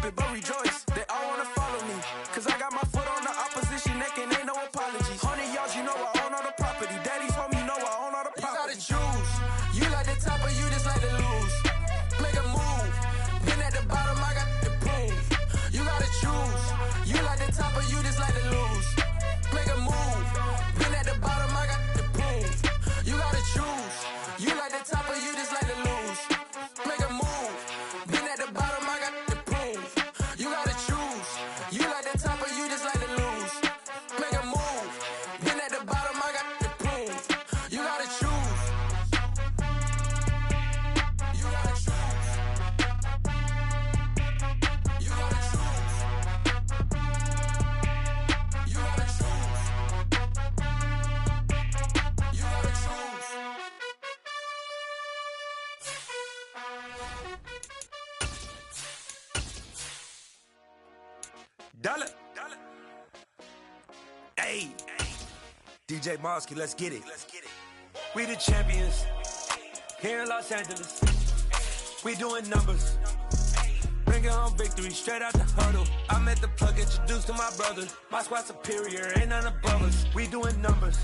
stupid, but rejoice. They all wanna follow me, cause I got my foot on the opposition neck and ain't no apologies. 100 yards, you know I own all the property. Daddy's home, you know I own all the property. You gotta choose. You like the top or you just like to lose. Make a move. Been at the bottom, I got the prove. You gotta choose. You like the top or you just like to lose. Make a move. Been at the bottom, I got the prove. You gotta choose. You like the top or you just like to lose. Make a move. Been at the bottom, I got the prove. You gotta choose. You like the top or you just like to lose. Make a move. Been at the bottom, I got the prove. You gotta choose. You gotta choose. You gotta choose. You gotta choose. You gotta choose. Dollar. Hey. DJ Mosky, let's get it. We the champions here in Los Angeles. We doing numbers. Bringing home victory straight out the huddle. I met the plug, introduced to my brothers. My squad superior, ain't none above us. We doing numbers.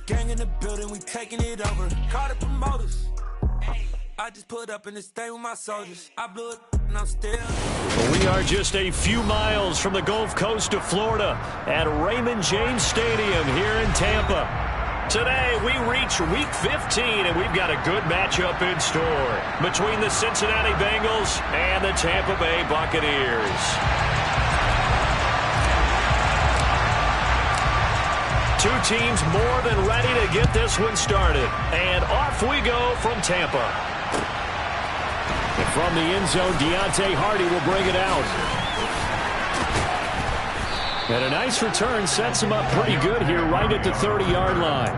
Gang in the building, we taking it over. Call the promoters. I just put up in this thing with my soldiers. I blew it and I'm still. We are just a few miles from the Gulf Coast of Florida at Raymond James Stadium here in Tampa. Today we reach Week 15 and we've got a good matchup in store between the Cincinnati Bengals and the Tampa Bay Buccaneers. Two teams more than ready to get this one started. And off we go from Tampa. And from the end zone, Deontay Hardy will bring it out. And a nice return sets him up pretty good here right at the 30-yard line.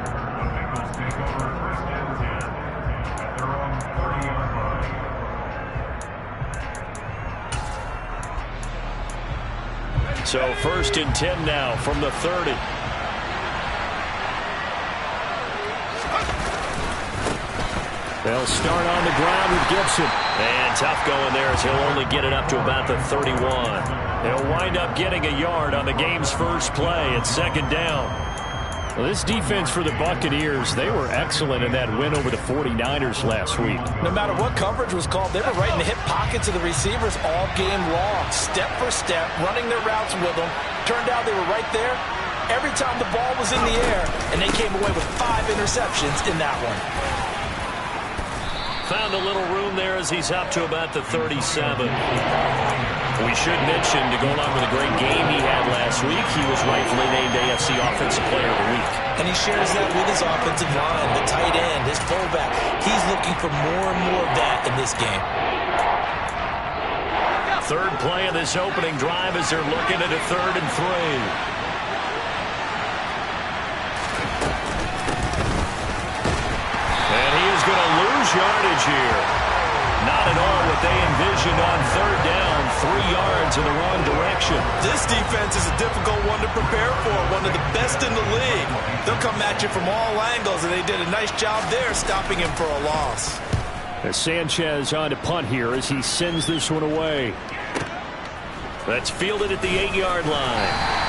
So 1st and 10 now from the 30. They'll start on the ground with Gibson. And tough going there as he'll only get it up to about the 31. They'll wind up getting a yard on the game's first play at 2nd down. Well, this defense for the Buccaneers, they were excellent in that win over the 49ers last week. No matter what coverage was called, they were right in the hip pockets of the receivers all game long. Step for step, running their routes with them. Turned out they were right there every time the ball was in the air, and they came away with 5 interceptions in that one. Found a little room there as he's up to about the 37. We should mention, to go along with a great game he had last week, he was rightfully named AFC Offensive Player of the Week. And he shares that with his offensive line, the tight end, his fullback. He's looking for more and more of that in this game. Third play of this opening drive as they're looking at a 3rd and 3. Going to lose yardage here. Not at all what they envisioned on 3rd down. 3 yards in the wrong direction. This defense is a difficult one to prepare for. One of the best in the league. They'll come at you from all angles, and they did a nice job there stopping him for a loss. As Sanchez on to punt here as he sends this one away. That's fielded at the 8-yard line.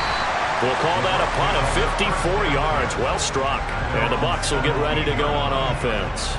We'll call that a punt of 54 yards. Well struck. And the Bucs will get ready to go on offense.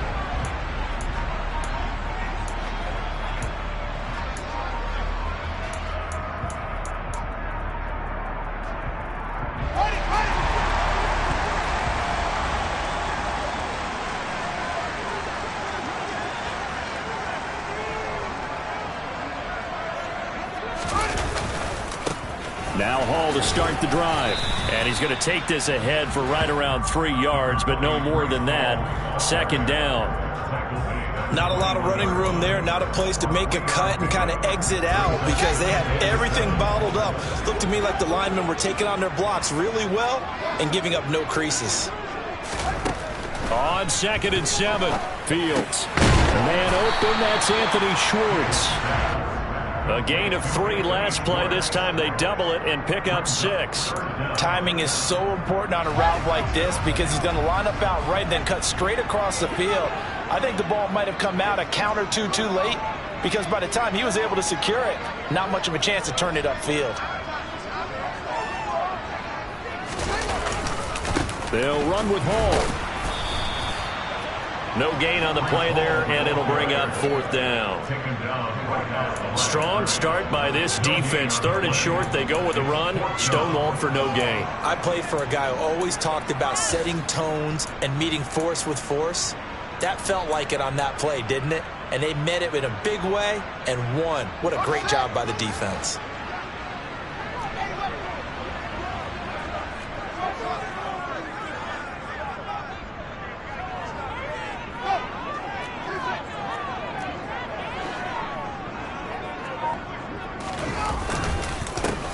Now Hall to start the drive. And he's going to take this ahead for right around 3 yards, but no more than that. 2nd down. Not a lot of running room there. Not a place to make a cut and kind of exit out because they had everything bottled up. Looked to me like the linemen were taking on their blocks really well and giving up no creases. On 2nd and 7, Fields. The man open, that's Anthony Schwartz. A gain of 3 last play. This time they double it and pick up 6. Timing is so important on a route like this because he's going to line up out right and then cut straight across the field. I think the ball might have come out a count or two too late, because by the time he was able to secure it, not much of a chance to turn it upfield. They'll run with Hall. No gain on the play there, and it'll bring up 4th down. Strong start by this defense. 3rd and short, they go with a run. Stonewalled for no gain. I played for a guy who always talked about setting tones and meeting force with force. That felt like it on that play, didn't it? And they met it in a big way and won. What a great job by the defense.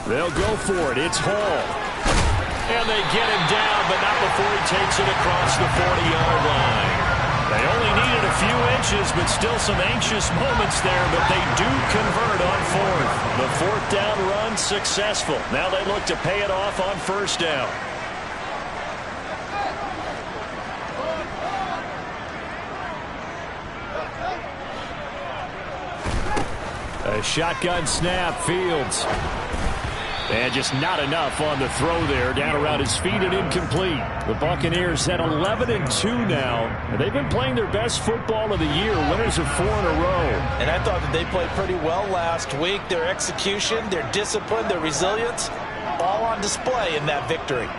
They'll go for it. It's Hall. And they get him down, but not before he takes it across the 40-yard line. They only needed a few inches, but still some anxious moments there, but they do convert on 4th. The 4th down run successful. Now they look to pay it off on 1st down. A shotgun snap, Fields. And just not enough on the throw there. Down around his feet and incomplete. The Buccaneers at 11-2 now. And they've been playing their best football of the year. Winners of 4 in a row. And I thought that they played pretty well last week. Their execution, their discipline, their resilience, all on display in that victory.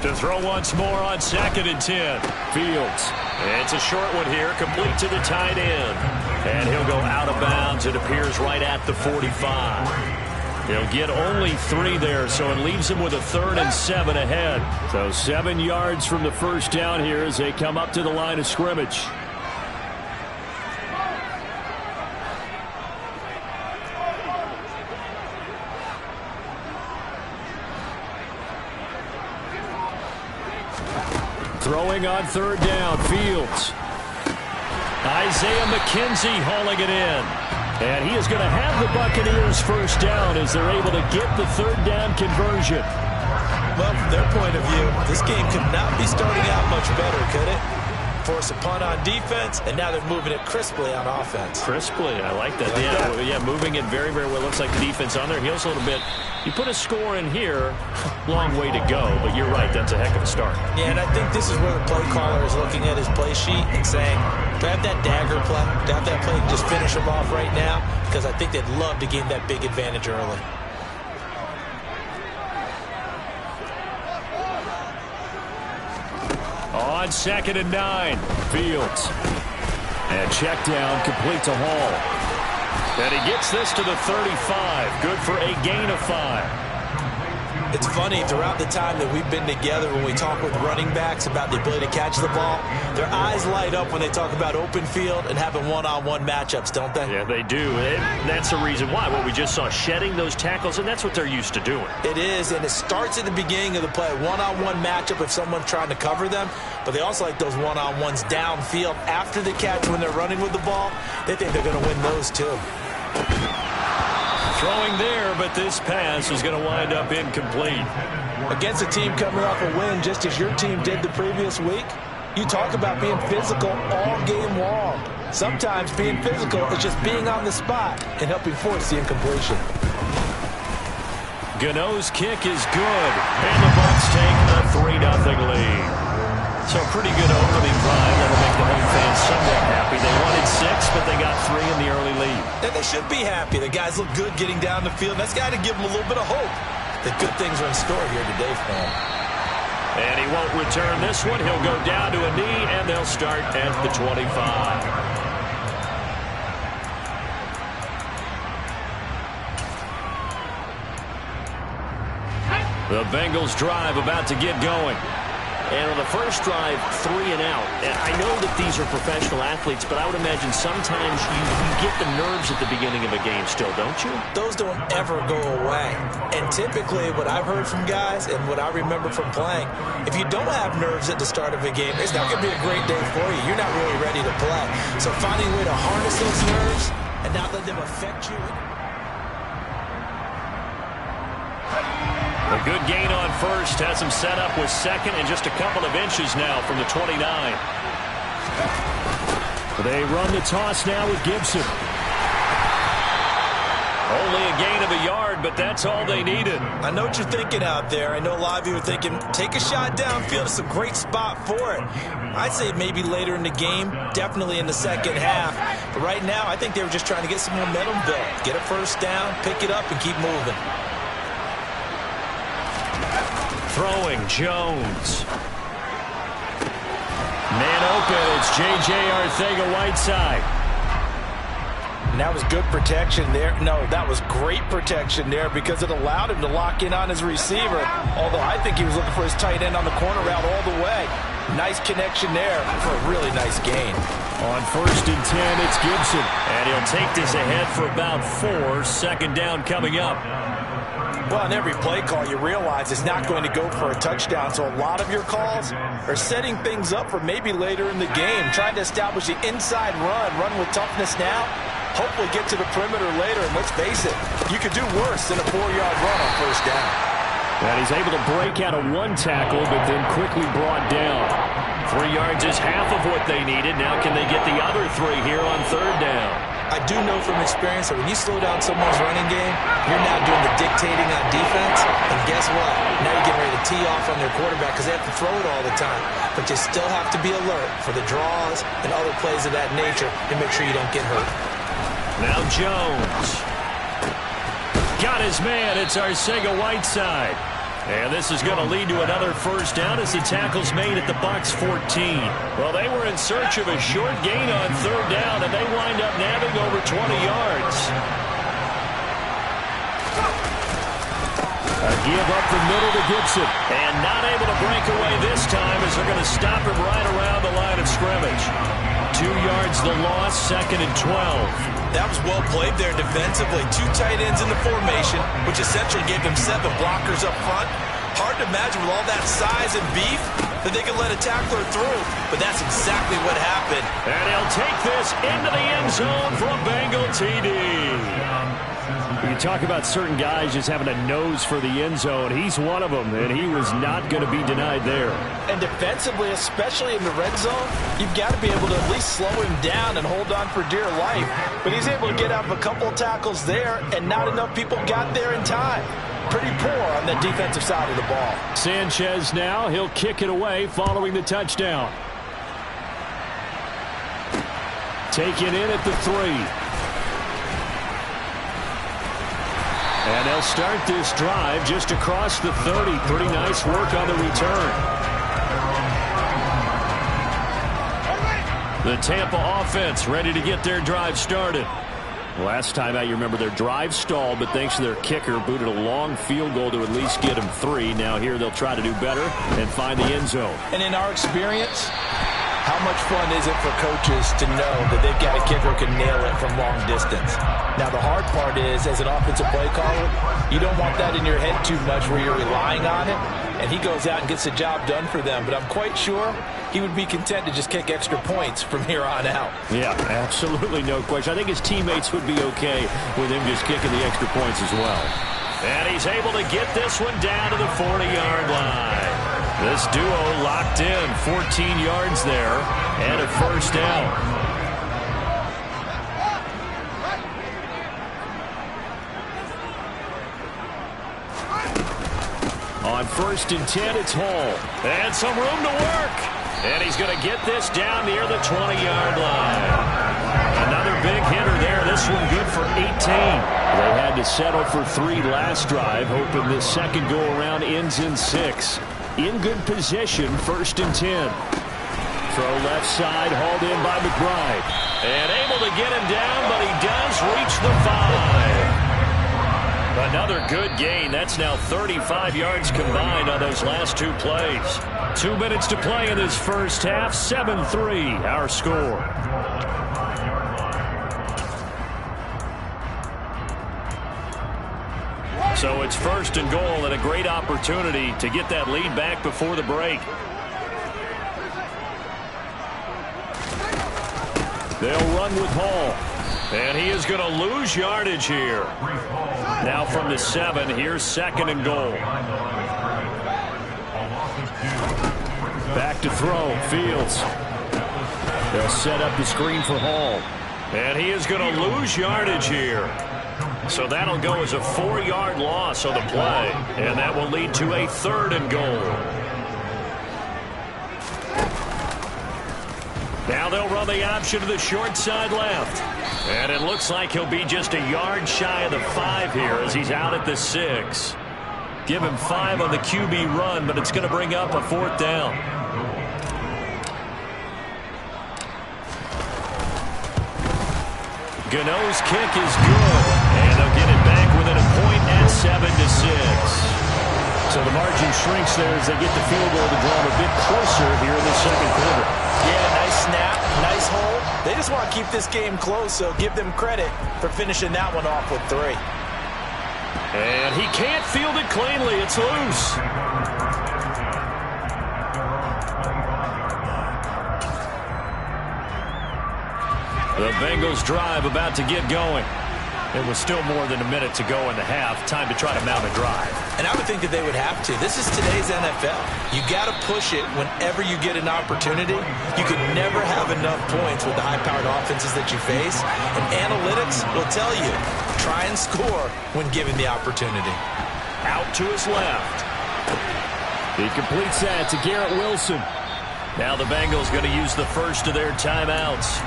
To throw once more on 2nd and 10. Fields. It's a short one here, complete to the tight end. And he'll go out of bounds. It appears right at the 45. He'll get only 3 there, so it leaves him with a 3rd and 7 ahead. So 7 yards from the 1st down here as they come up to the line of scrimmage. Throwing on 3rd down, Fields. Isaiah McKenzie hauling it in. And he is going to have the Buccaneers 1st down as they're able to get the 3rd down conversion. Well, from their point of view, this game could not be starting out much better, could it? Force a punt on defense, and now they're moving it crisply on offense. Crisply, I like that. Yeah, moving it very, very well. Looks like the defense on their heels a little bit. You put a score in here, long way to go, but you're right, that's a heck of a start. Yeah, and I think this is where the play caller is looking at his play sheet and saying, do I have that dagger play? Do I have that play to just finish them off right now? Because I think they'd love to gain that big advantage early. On 2nd and 9, Fields. And check down, complete to Hall. And he gets this to the 35. Good for a gain of 5. It's funny, throughout the time that we've been together, when we talk with running backs about the ability to catch the ball, their eyes light up when they talk about open field and having one-on-one matchups, don't they? Yeah, they do. And that's the reason why. What we just saw, shedding those tackles, and that's what they're used to doing. It is, and it starts at the beginning of the play. One-on-one matchup if someone's trying to cover them, but they also like those one-on-ones downfield after the catch when they're running with the ball. They think they're going to win those too. Throwing there, but this pass is going to wind up incomplete. Against a team coming off a win just as your team did the previous week, you talk about being physical all game long. Sometimes being physical is just being on the spot and helping force the incompletion. Gano's kick is good, and the Bucs take a 3-0 lead. So pretty good opening drive. That'll make the home fans somewhat happy. They wanted 6, but they got 3 in the early lead. And they should be happy. The guys look good getting down the field. That's got to give them a little bit of hope that good things are in store here today for them. And he won't return this one. He'll go down to a knee, and they'll start at the 25. The Bengals drive about to get going. And on the first drive, 3 and out. And I know that these are professional athletes, but I would imagine sometimes you get the nerves at the beginning of a game still, don't you? Those don't ever go away. And typically what I've heard from guys and what I remember from playing, if you don't have nerves at the start of a game, it's not going to be a great day for you. You're not really ready to play. So finding a way to harness those nerves and not let them affect you. A good gain on first has him set up with 2nd and just a couple of inches now from the 29. They run the toss now with Gibson. Only a gain of a yard, but that's all they needed. I know what you're thinking out there. I know a lot of you are thinking, take a shot downfield. It's a great spot for it. I'd say maybe later in the game, definitely in the second half. But right now, I think they were just trying to get some momentum built. Get a first down, pick it up, and keep moving. Throwing, Jones. Man open, it's J.J. Arcega-Whiteside. And that was good protection there. No, that was great protection there because it allowed him to lock in on his receiver. Although I think he was looking for his tight end on the corner route all the way. Nice connection there for a really nice gain. On 1st and 10, it's Gibson. And he'll take this ahead for about 4. Second down coming up. Well, in every play call, you realize it's not going to go for a touchdown. So a lot of your calls are setting things up for maybe later in the game, trying to establish the inside run with toughness now. Hopefully get to the perimeter later, and let's face it, you could do worse than a 4-yard run on first down. And he's able to break out of 1 tackle, but then quickly brought down. 3 yards is half of what they needed. Now can they get the other 3 here on 3rd down? I do know from experience that when you slow down someone's running game, you're now doing the dictating on defense. And guess what? Now you're getting ready to tee off on their quarterback because they have to throw it all the time. But you still have to be alert for the draws and other plays of that nature and make sure you don't get hurt. Now Jones. Got his man. It's Arcega-Whiteside. And this is going to lead to another first down as the tackle's made at the Bucs 14. Well, they were in search of a short gain on 3rd down, and they wind up nabbing over 20 yards. A give up the middle to Gibson. And not able to break away this time as they're going to stop him right around the line of scrimmage. 2 yards the loss, 2nd and 12. That was well played there defensively. 2 tight ends in the formation, which essentially gave them 7 blockers up front. Hard to imagine with all that size and beef that they could let a tackler through, but that's exactly what happened. And he'll take this into the end zone for a Bengal TD. You talk about certain guys just having a nose for the end zone. He's one of them, and he was not going to be denied there. And defensively, especially in the red zone, you've got to be able to at least slow him down and hold on for dear life. But he's able to get out of a couple of tackles there, and not enough people got there in time. Pretty poor on the defensive side of the ball. Sanchez now, he'll kick it away following the touchdown. Taken in at the 3. And they'll start this drive just across the 30. Pretty nice work on the return. The Tampa offense ready to get their drive started. Last time out, you remember their drive stalled, but thanks to their kicker, booted a long field goal to at least get them 3. Now here they'll try to do better and find the end zone. And in our experience, how much fun is it for coaches to know that they've got a kicker who can nail it from long distance? Now, the hard part is, as an offensive play caller, you don't want that in your head too much where you're relying on it, and he goes out and gets the job done for them. But I'm quite sure he would be content to just kick extra points from here on out. Yeah, absolutely no question. I think his teammates would be okay with him just kicking the extra points as well. And he's able to get this one down to the 40-yard line. This duo locked in, 14 yards there, and a first down. On 1st and 10, it's Hall. And some room to work. And he's going to get this down near the 20-yard line. Another big hitter there. This one good for 18. They had to settle for 3 last drive, hoping this second go-around ends in 6. In good position, 1st and 10. Throw left side, hauled in by McBride. And able to get him down, but he does reach the 5. Another good gain. That's now 35 yards combined on those last 2 plays. 2 minutes to play in this first half. 7-3, our score. So it's 1st and goal and a great opportunity to get that lead back before the break. They'll run with Hall. And he is going to lose yardage here. Now from the 7, here's 2nd and goal. Back to throw, Fields. They'll set up the screen for Hall. And he is going to lose yardage here. So that'll go as a 4-yard loss on the play. And that will lead to a 3rd and goal. Now they'll run the option to the short side left. And it looks like he'll be just a yard shy of the 5 here as he's out at the 6. Give him 5 on the QB run, but it's going to bring up a 4th down. Gano's kick is good, and they'll get it back within a point at 7-6. So the margin shrinks there as they get the field goal to draw a bit closer here in the second quarter. Yeah, nice snap, nice hold. They just want to keep this game close, so give them credit for finishing that one off with 3. And he can't field it cleanly. It's loose. The Bengals drive about to get going. It was still more than a minute to go in the half. Time to try to mount a drive. And I would think that they would have to. This is today's NFL. You got to push it whenever you get an opportunity. You could never have enough points with the high-powered offenses that you face. And analytics will tell you, try and score when given the opportunity. Out to his left. He completes that to Garrett Wilson. Now the Bengals going to use the first of their timeouts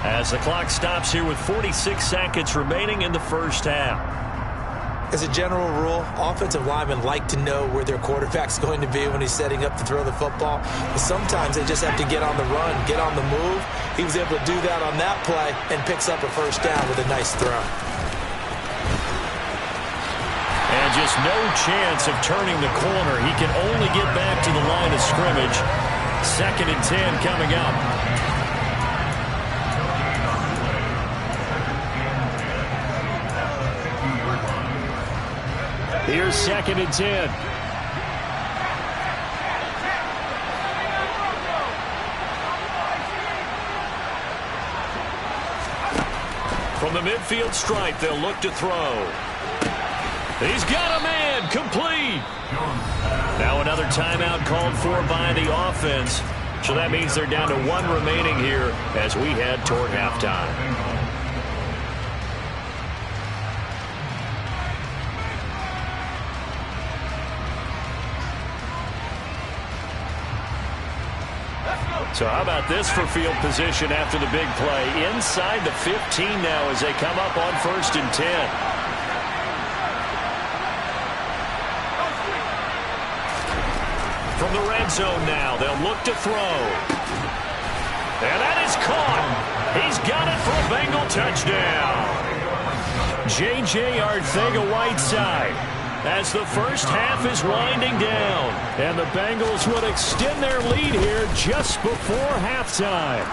as the clock stops here with 46 seconds remaining in the first half. As a general rule, offensive linemen like to know where their quarterback's going to be when he's setting up to throw the football. But sometimes they just have to get on the run, get on the move. He was able to do that on that play and picks up a first down with a nice throw. And just no chance of turning the corner. He can only get back to the line of scrimmage. 2nd and 10 coming up. Here's 2nd and 10. From the midfield stripe, they'll look to throw. He's got a man, complete. Now another timeout called for by the offense. So that means they're down to 1 remaining here as we head toward halftime. So how about this for field position after the big play? Inside the 15 now as they come up on 1st and 10. From the red zone now, they'll look to throw. And that is caught. He's got it for a Bengal touchdown. J.J. Arcega-Whiteside as the first half is winding down. And the Bengals would extend their lead here just before halftime.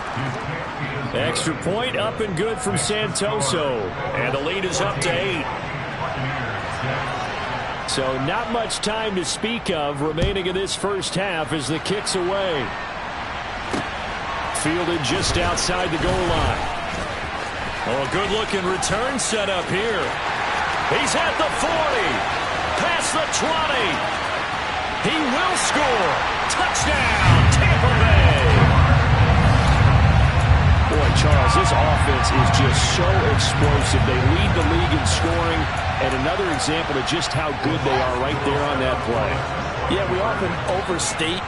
Extra point up and good from Santoso. And the lead is up to 8. So not much time to speak of remaining in this first half as the kick's away. Fielded just outside the goal line. Oh, good-looking return set up here. He's at the 40. Past the 20. He will score. Touchdown, Tampa Bay. Boy, Charles, this offense is just so explosive. They lead the league in scoring, and another example of just how good they are right there on that play. Yeah, we often overstate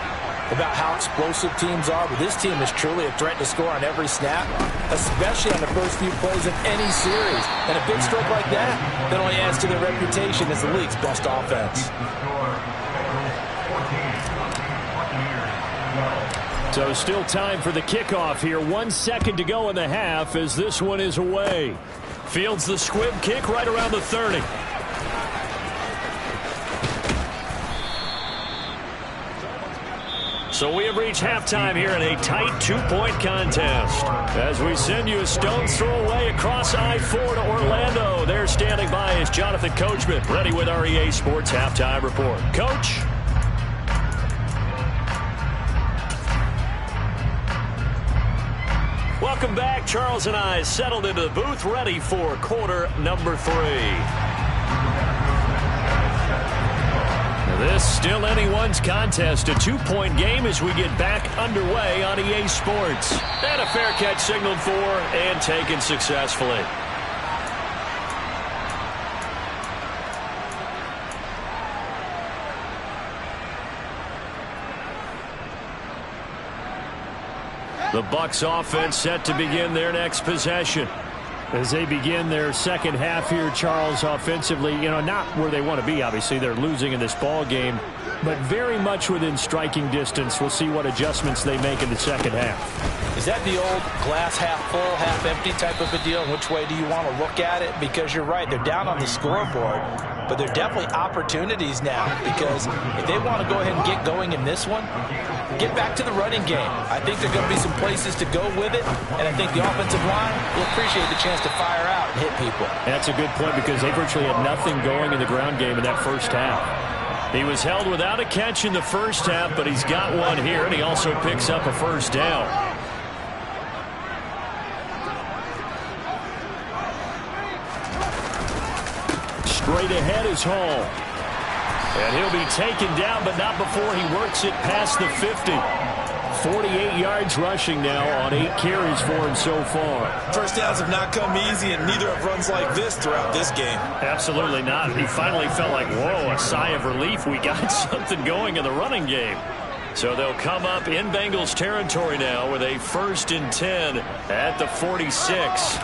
about how explosive teams are, but this team is truly a threat to score on every snap, especially on the first few plays of any series. And a big stroke like that only adds to their reputation as the league's best offense. So still time for the kickoff here. 1 second to go in the half as this one is away. Fields the squib kick right around the 30. So we have reached halftime here in a tight 2-point contest. As we send you a stone's throw away across I-4 to Orlando. There standing by is Jonathan Coachman, ready with our EA Sports Halftime Report. Coach? Welcome back. Charles and I settled into the booth, ready for quarter number 3. This still anyone's contest, a two-point game as we get back underway on EA Sports. And a fair catch signaled for and taken successfully. The Bucks offense set to begin their next possession. As they begin their second half here, Charles, offensively, not where they want to be, obviously. They're losing in this ball game, but very much within striking distance. We'll see what adjustments they make in the second half. Is that the old glass half full, half empty type of a deal? Which way do you want to look at it? Because you're right, they're down on the scoreboard, but there are definitely opportunities now, because if they want to go ahead and get going in this one, get back to the running game. I think there are going to be some places to go with it, and I think the offensive line will appreciate the chance to fire out and hit people. That's a good point, because they virtually had nothing going in the ground game in that first half. He was held without a catch in the first half, but he's got one here, and he also picks up a first down. Straight ahead is Hall. And he'll be taken down, but not before he works it past the 50. 48 yards rushing now on 8 carries for him so far. First downs have not come easy, and neither have runs like this throughout this game. Absolutely not. He finally felt like, whoa, a sigh of relief. We got something going in the running game. So they'll come up in Bengals territory now with a 1st and 10 at the 46.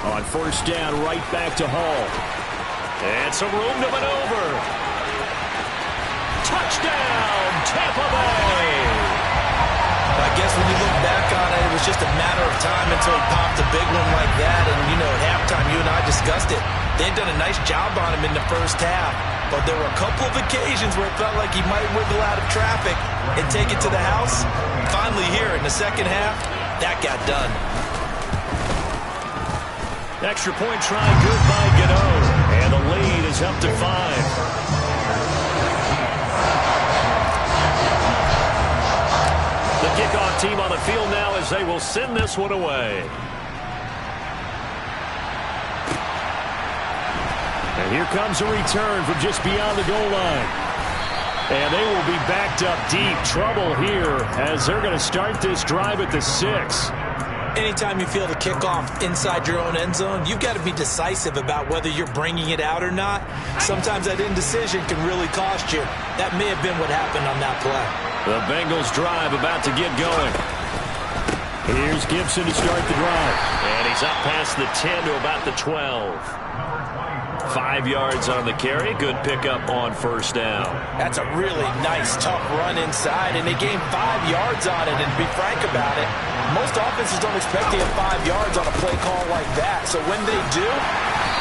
On first down, right back to Hall. And some room to maneuver. Touchdown, Tampa Bay! I guess when you look back on it, it was just a matter of time until he popped a big one like that. And, at halftime, you and I discussed it. They'd done a nice job on him in the first half. But there were a couple of occasions where it felt like he might wiggle out of traffic and take it to the house. Finally here in the second half, that got done. Extra point try, good by Gano. And the lead is up to 5. The kickoff team on the field now as they will send this one away. And here comes a return from just beyond the goal line. And they will be backed up deep. Trouble here as they're going to start this drive at the 6. Anytime you feel the kickoff inside your own end zone, you've got to be decisive about whether you're bringing it out or not. Sometimes that indecision can really cost you. That may have been what happened on that play. The Bengals drive about to get going. Here's Gibson to start the drive. And he's up past the 10 to about the 12. 5 yards on the carry. Good pickup on first down. That's a really nice, tough run inside, and they gained 5 yards on it. And to be frank about it, most offenses don't expect to get 5 yards on a play call like that. So when they do,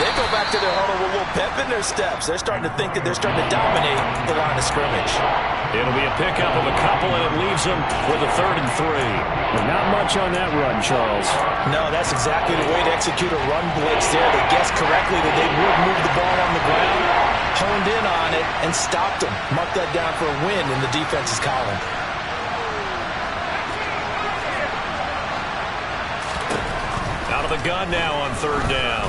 they go back to their huddle with a little pep in their steps. They're starting to think that they're starting to dominate the line of scrimmage. It'll be a pickup of a couple, and it leaves them with a 3rd and 3. Well, not much on that run, Charles. No, that's exactly the way to execute a run blitz there. They guessed correctly that they would move the ball on the ground, honed in on it, and stopped them. Mark that down for a win in the defense's column. Out of the gun now on 3rd down.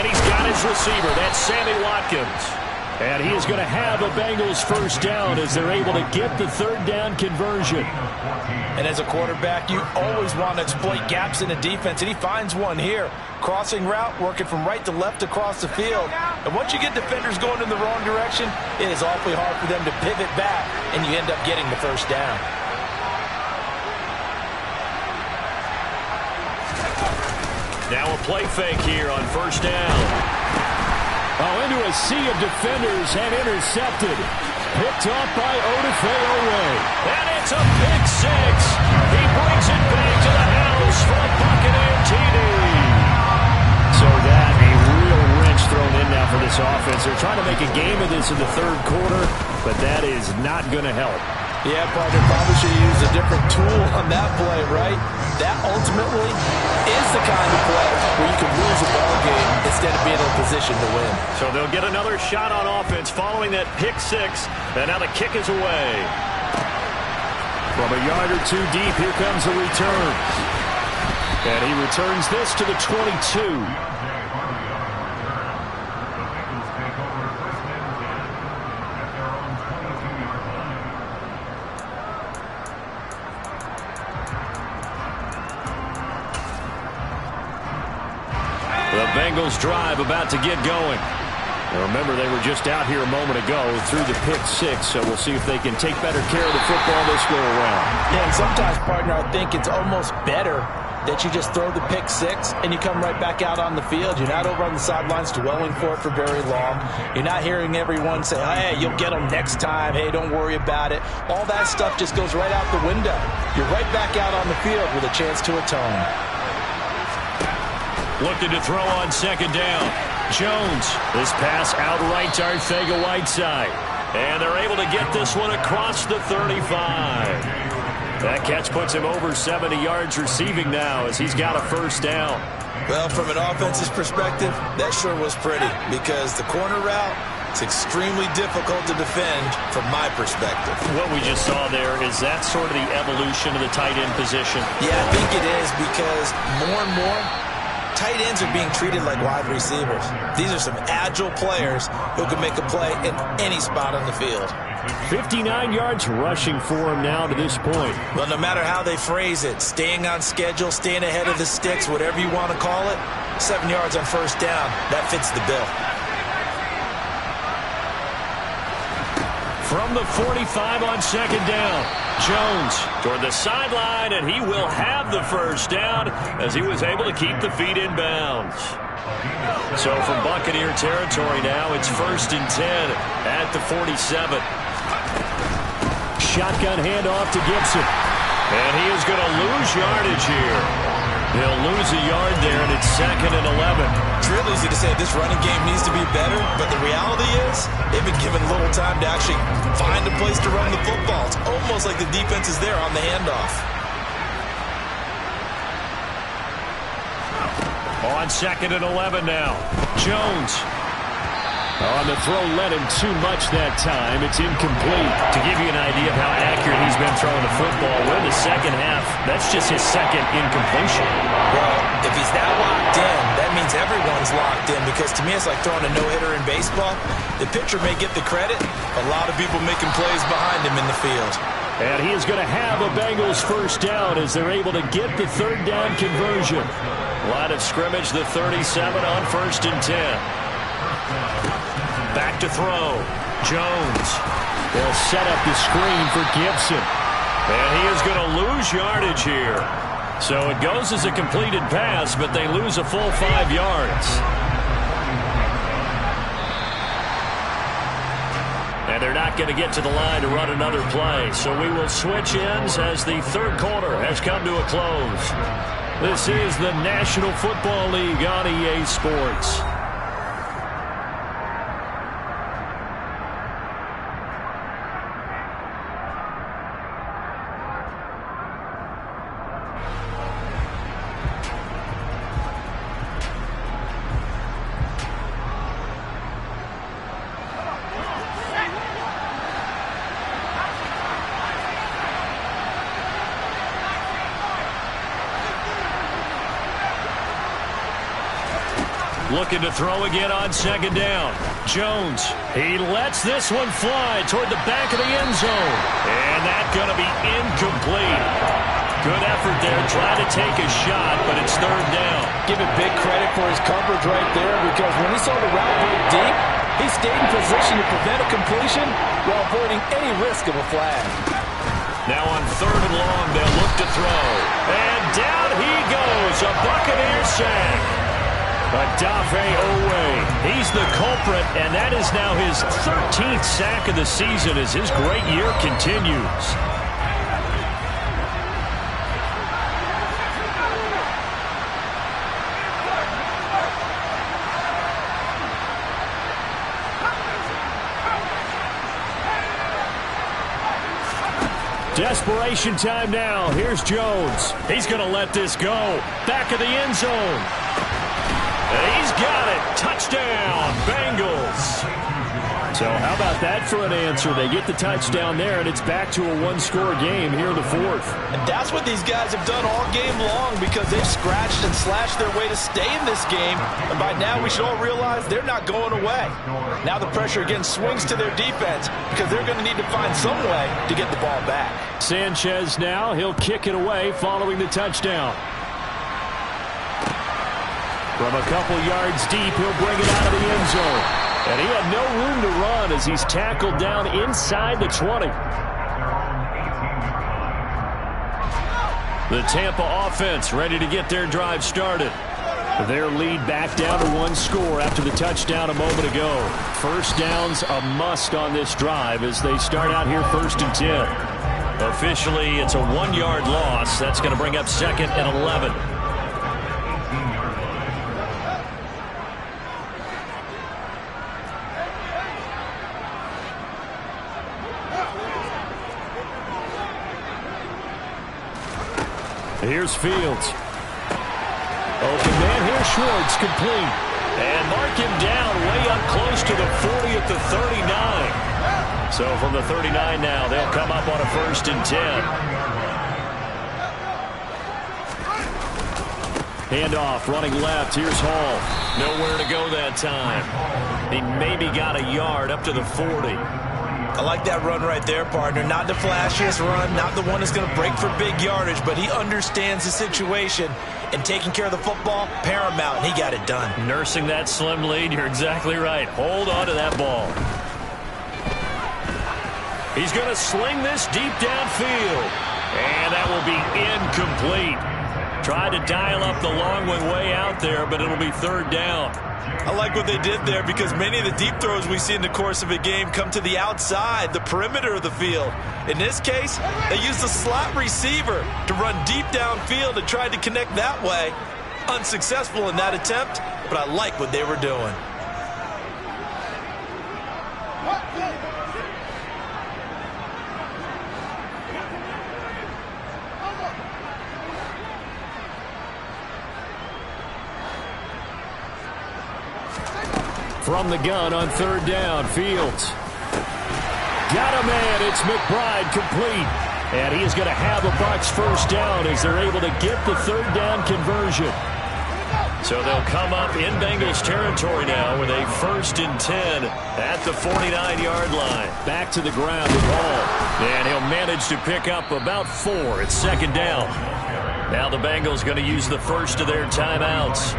And he's got his receiver. That's Sammy Watkins. And he is going to have a Bengals first down as they're able to get the 3rd down conversion. And as a quarterback, you always want to exploit gaps in the defense, and he finds one here. Crossing route, working from right to left across the field. And once you get defenders going in the wrong direction, it is awfully hard for them to pivot back, and you end up getting the first down. Now a play fake here on first down. Oh, into a sea of defenders and intercepted. Picked off by Odafe Oweh. And it's a pick 6. He brings it back to the house for a Buccaneer TD. So that a real wrench thrown in now for this offense. They're trying to make a game of this in the 3rd quarter, but that is not going to help. Yeah, partner, probably should have used a different tool on that play, right? That ultimately is the kind of play where you can lose a ball game instead of being in a position to win. So they'll get another shot on offense following that pick 6, and now the kick is away. From a yard or 2 deep, here comes the return. And he returns this to the 22. The Bengals drive about to get going. Now remember, they were just out here a moment ago through the pick six, so we'll see if they can take better care of the football this go around. Yeah, and sometimes, partner, I think it's almost better that you just throw the pick six and you come right back out on the field. You're not over on the sidelines dwelling for it for very long. You're not hearing everyone say, hey, you'll get them next time. Hey, don't worry about it. All that stuff just goes right out the window. You're right back out on the field with a chance to atone. Looking to throw on second down. Jones. This pass outright to Arcega-Whiteside. And they're able to get this one across the 35. That catch puts him over 70 yards receiving now as he's got a first down. Well, from an offense's perspective, that sure was pretty because the corner route, it's extremely difficult to defend from my perspective. What we just saw there, is that sort of the evolution of the tight end position? Yeah, I think it is because more and more, tight ends are being treated like wide receivers. These are some agile players who can make a play in any spot on the field. 59 yards rushing for him now to this point. Well, no matter how they phrase it, staying on schedule, staying ahead of the sticks, whatever you want to call it, 7 yards on first down, that fits the bill. From the 45 on second down, Jones toward the sideline, and he will have the first down as he was able to keep the feet in bounds. So from Buccaneer territory now, it's 1st and 10 at the 47. Shotgun handoff to Gibson. And he is going to lose yardage here. He'll lose a yard there, and it's 2nd and 11. It's real easy to say this running game needs to be better, but the reality is they've been given little time to actually find a place to run the football. It's almost like the defense is there on the handoff. On 2nd and 11 now. Jones. On the throw, led him too much that time. It's incomplete. To give you an idea of how accurate he's been throwing the football, we're in the second half. That's just his second incompletion. Well, if he's that locked in, that means everyone's locked in because to me it's like throwing a no-hitter in baseball. The pitcher may get the credit. A lot of people making plays behind him in the field. And he is going to have a Bengals first down as they're able to get the third down conversion. Line of scrimmage, the 37 on 1st and 10. Back to throw. Jones. They'll set up the screen for Gibson. And he is going to lose yardage here. So it goes as a completed pass, but they lose a full 5 yards. And they're not going to get to the line to run another play. So we will switch ends as the third quarter has come to a close. This is the National Football League on EA Sports. Looking to throw again on second down. Jones, he lets this one fly toward the back of the end zone. And that's going to be incomplete. Good effort there, trying to take a shot, but it's third down. Give it big credit for his coverage right there because when he saw the route break deep, he stayed in position to prevent a completion while avoiding any risk of a flag. Now on 3rd and long, they'll look to throw. And down he goes, a Buccaneer sack. Odafe Oweh, he's the culprit, and that is now his 13th sack of the season as his great year continues. Desperation time now. Here's Jones. He's going to let this go. Back of the end zone. And he's got it. Touchdown, Bengals. So how about that for an answer? They get the touchdown there, and it's back to a one-score game here in the fourth. And that's what these guys have done all game long because they've scratched and slashed their way to stay in this game. And by now we should all realize they're not going away. Now the pressure again swings to their defense because they're going to need to find some way to get the ball back. Sanchez now, he'll kick it away following the touchdown. From a couple yards deep, he'll bring it out of the end zone. And he had no room to run as he's tackled down inside the 20. The Tampa offense ready to get their drive started. Their lead back down to 1 score after the touchdown a moment ago. First down's a must on this drive as they start out here 1st and 10. Officially, it's a 1-yard loss. That's going to bring up 2nd and 11. Here's Fields. Open man, here's Schwartz, complete. And mark him down way up close to the 40 at the 39. So from the 39 now, they'll come up on a 1st and 10. Handoff, running left. Here's Hall. Nowhere to go that time. He maybe got a yard up to the 40. I like that run right there, partner. Not the flashiest run, not the one that's going to break for big yardage, but he understands the situation, and taking care of the football, paramount, and he got it done. Nursing that slim lead, you're exactly right. Hold on to that ball. He's going to sling this deep downfield, and that will be incomplete. Tried to dial up the long one way out there, but it'll be 3rd down. I like what they did there because many of the deep throws we see in the course of a game come to the outside, the perimeter of the field. In this case, they used the slot receiver to run deep downfield and tried to connect that way. Unsuccessful in that attempt, but I like what they were doing. From the gun on 3rd down, Fields. Got a man, it's McBride, complete. And he is going to have a Bucs 1st down as they're able to get the 3rd down conversion. So they'll come up in Bengals territory now with a 1st and 10 at the 49-yard line. Back to the ground with Hall. And he'll manage to pick up about 4. It's 2nd down. Now the Bengals going to use the first of their timeouts.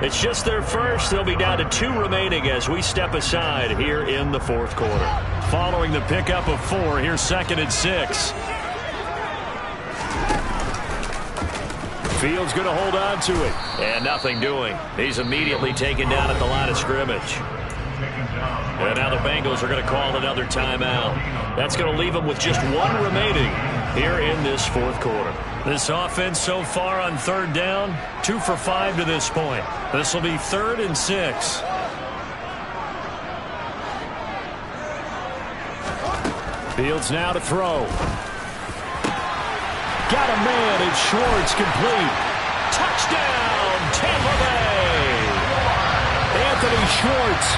It's just their first. They'll be down to 2 remaining as we step aside here in the 4th quarter. Following the pickup of 4, here's 2nd and 6. Fields going to hold on to it. And nothing doing. He's immediately taken down at the line of scrimmage. And now the Bengals are going to call another timeout. That's going to leave them with just 1 remaining here in this 4th quarter. This offense so far on 3rd down, 2 for 5 to this point. This will be 3rd and 6. Fields now to throw. Got a man, it's Schwartz, complete. Touchdown, Tampa Bay! Anthony Schwartz,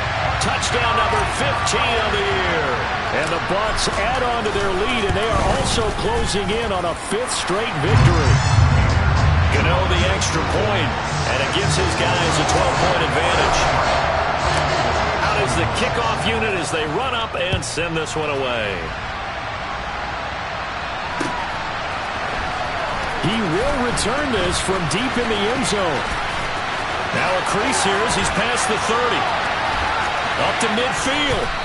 touchdown number 15 of the year. And the Bucs add on to their lead, and they are also closing in on a 5th straight victory. Gano the extra point, and it gives his guys a 12-point advantage. Out is the kickoff unit as they run up and send this one away. He will return this from deep in the end zone. Now a crease here as he's past the 30. Up to midfield.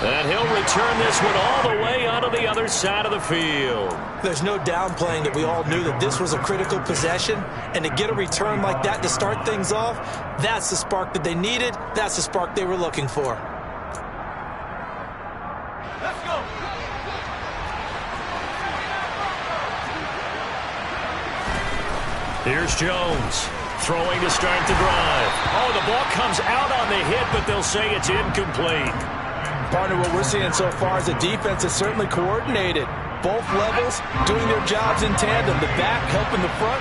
And he'll return this one all the way onto the other side of the field. There's no downplaying that we all knew that this was a critical possession. And to get a return like that to start things off, that's the spark that they needed. That's the spark they were looking for. Let's go. Here's Jones. Throwing to start the drive. Oh, the ball comes out on the hit, but they'll say it's incomplete. Partner, what we're seeing so far is the defense is certainly coordinated. Both levels doing their jobs in tandem. The back helping the front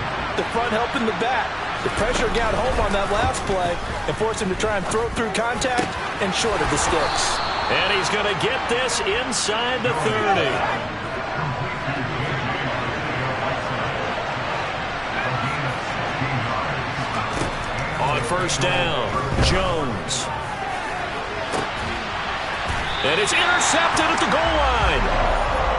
helping the back. The pressure got home on that last play and forced him to try and throw through contact and short of the sticks. And he's going to get this inside the 30. On 1st down, Jones. And it's intercepted at the goal line.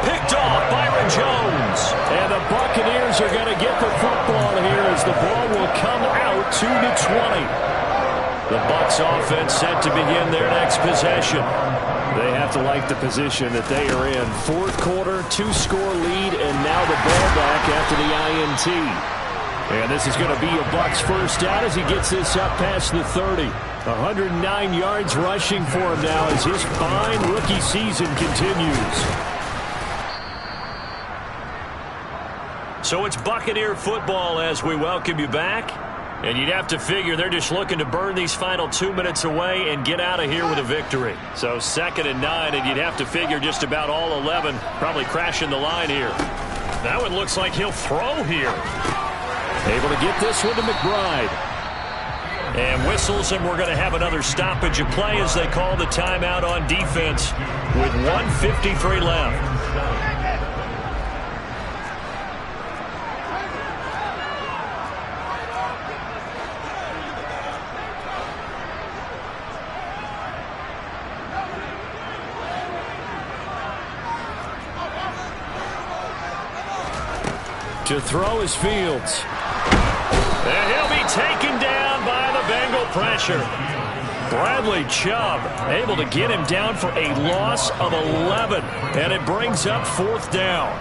Picked off Byron Jones. And the Buccaneers are going to get the football here as the ball will come out to the 20. The Bucs offense set to begin their next possession. They have to like the position that they are in. Fourth quarter, 2-score lead, and now the ball back after the INT. And this is going to be a Bucs first down as he gets this up past the 30. 109 yards rushing for him now as his fine rookie season continues. So it's Buccaneer football as we welcome you back. And you'd have to figure they're just looking to burn these final 2 minutes away and get out of here with a victory. So 2nd and 9, and you'd have to figure just about all 11 probably crashing the line here. That one looks like he'll throw here. Able to get this one to McBride. And whistles, and we're going to have another stoppage of play as they call the timeout on defense with 1:53 left. To throw is Fields. And he'll be taken down by the Bengal pressure. Bradley Chubb able to get him down for a loss of 11. And it brings up 4th down.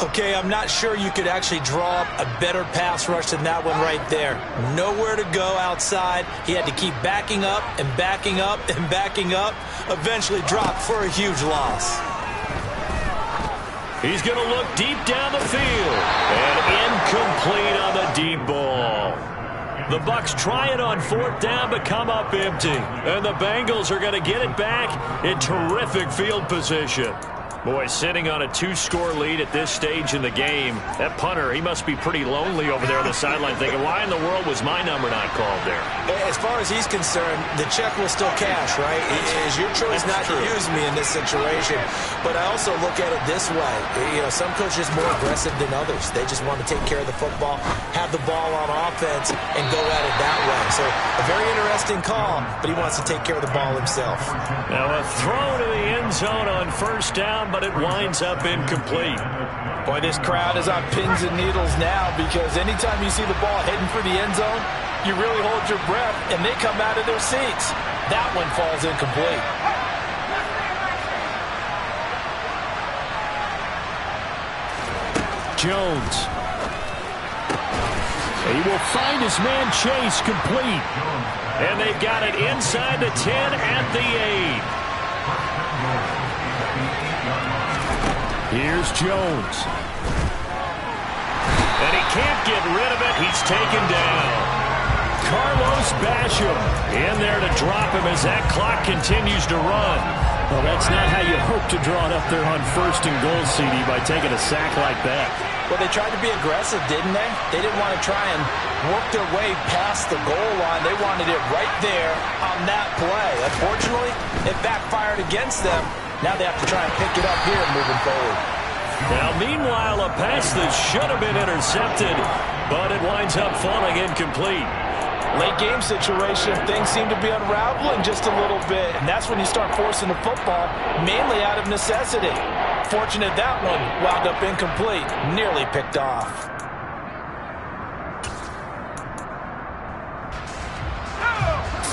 Okay, I'm not sure you could actually draw up a better pass rush than that one right there. Nowhere to go outside. He had to keep backing up and backing up and backing up. Eventually dropped for a huge loss. He's going to look deep down the field. And incomplete on the deep ball. The Bucs try it on 4th down but come up empty. And the Bengals are going to get it back in terrific field position. Boy, sitting on a 2-score lead at this stage in the game. That punter, he must be pretty lonely over there on the sideline thinking, why in the world was my number not called there? As far as he's concerned, the check will still cash, right? It is your choice not to use me in this situation. But I also look at it this way. You know, some coaches are more aggressive than others. They just want to take care of the football, have the ball on offense, and go at it that way. So a very interesting call, but he wants to take care of the ball himself. Now a throw to the end zone on 1st down, but it winds up incomplete. Boy, this crowd is on pins and needles now because anytime you see the ball heading for the end zone, you really hold your breath, and they come out of their seats. That one falls incomplete. Jones. He will find his man Chase complete. And they've got it inside the 10 at the 8. Here's Jones. And he can't get rid of it. He's taken down. Carlos Basham in there to drop him as that clock continues to run. Well, that's not how you hope to draw it up there on 1st and goal, CD, by taking a sack like that. Well, they tried to be aggressive, didn't they? They didn't want to try and work their way past the goal line. They wanted it right there on that play. Unfortunately, it backfired against them. Now they have to try and pick it up here moving forward. Now, meanwhile, a pass that should have been intercepted, but it winds up falling incomplete. Late game situation, things seem to be unraveling just a little bit, and that's when you start forcing the football, mainly out of necessity. Fortunate that one wound up incomplete, nearly picked off.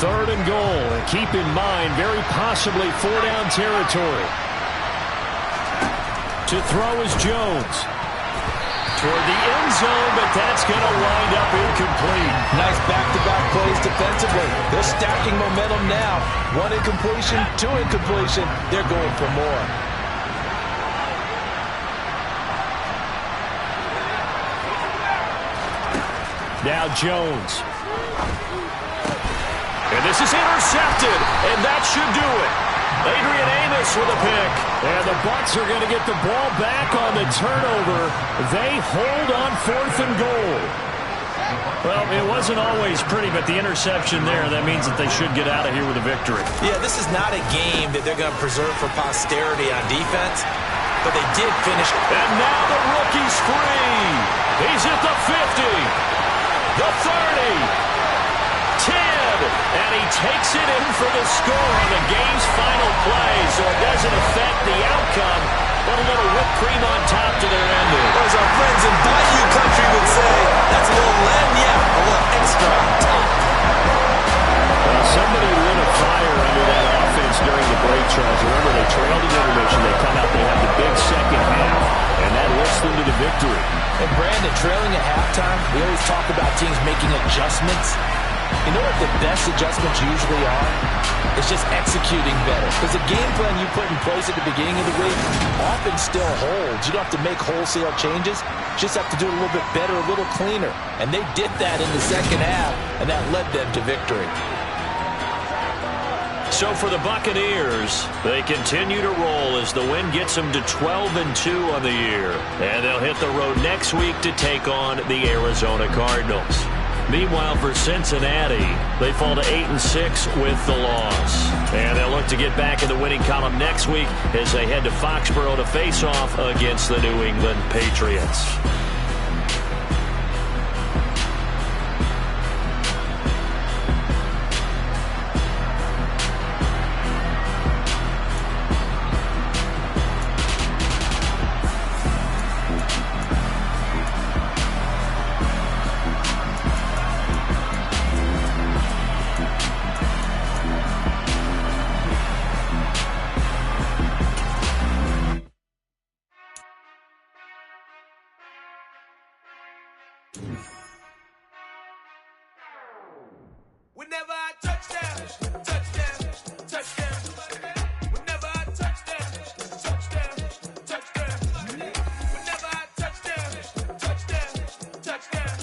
Third and goal, and keep in mind, very possibly 4-down territory. To throw is Jones. Toward the end zone, but that's going to wind up incomplete. Nice back-to-back plays defensively. They're stacking momentum now. 1 incompletion, 2 incompletion. They're going for more. Now Jones. And this is intercepted, and that should do it. Adrian Amos with a pick. And the Bucs are going to get the ball back on the turnover. They hold on 4th and goal. Well, it wasn't always pretty, but the interception there, that means that they should get out of here with a victory. Yeah, this is not a game that they're going to preserve for posterity on defense, but they did finish. And now the rookie's free. He's at the 50, the 30. 10, and he takes it in for the score on the game's final play, so it doesn't affect the outcome. Put a little whipped cream on top to their ending. Or as our friends in Bayou Country would say, that's a little lagniappe, a little extra on top. Well, somebody lit a fire under that offense during the break, Charles. Remember, they trailed in intermission. They come out, they have the big second half, and that lifts them to the victory. And Brandon, trailing at halftime, we always talk about teams making adjustments. You know what the best adjustments usually are? It's just executing better. Because the game plan you put in place at the beginning of the week often still holds. You don't have to make wholesale changes. You just have to do it a little bit better, a little cleaner. And they did that in the second half, and that led them to victory. So for the Buccaneers, they continue to roll as the win gets them to 12-2 on the year. And they'll hit the road next week to take on the Arizona Cardinals. Meanwhile, for Cincinnati, they fall to 8-6 with the loss. And they'll look to get back in the winning column next week as they head to Foxborough to face off against the New England Patriots. Whenever I touchdown, touchdown, touchdown. Whenever I touchdown, touchdown, touchdown. Whenever I touchdown, touchdown, touchdown.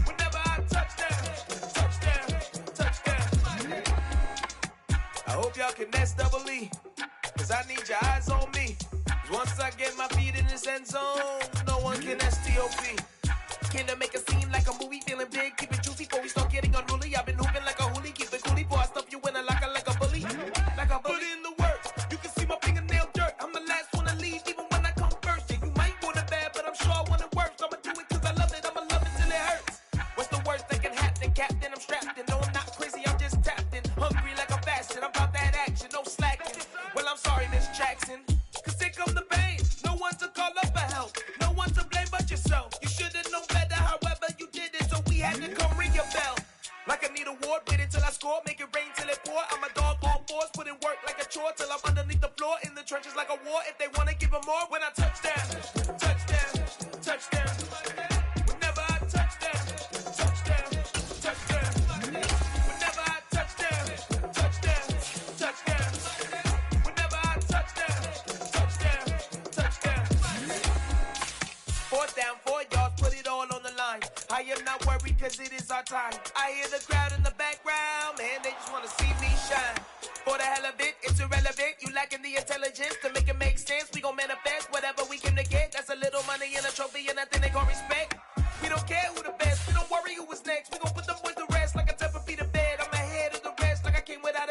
Whenever I touchdown, touchdown, touchdown. I hope y'all can nest double E, cause I need your eyes on me. Once I get my feet in this end zone, no one can STOP. Can I make a scene like a movie, feeling big, keep it juicy before we start getting unruly. I've been hooping like a hoolie, keep it coolie before I stuff you in a locker like a bully. Like a bully. Put in the work, you can see my fingernail dirt. I'm the last one to leave, even when I come first. Yeah, you might want it bad, but I'm sure I want it worse. I'ma do it cause I love it, I'ma love it till it hurts. What's the worst that can happen, Captain? I'm strapped in, no I'm not crazy, I'm just tapped in. Hungry like I'm fasting, I'm about that action, no slacking. Well, I'm sorry, Miss Jackson, cause here come the pain. No one to call up for help, no one to blame but yourself. You should've known better, however you did it, so we had to come ring your bell. Like I need a ward, wait until I score, make it rain till it pour. I'm a dog on fours, put in work like a chore till I'm underneath the floor, in the trenches like a war. If they wanna give them more, when I touchdown, touchdown, touchdown. Whenever I touchdown, touchdown, touchdown. Whenever I touchdown, touchdown, touchdown. Whenever I touchdown, touchdown, touchdown. Fourth down, 4 yards, put it all on the line. I am not worried cause it is our time. I hear the crowd in the background, man, they just wanna see me shine. For the hell of it, it's irrelevant. You lacking the intelligence to make it make sense. We gon' manifest whatever we can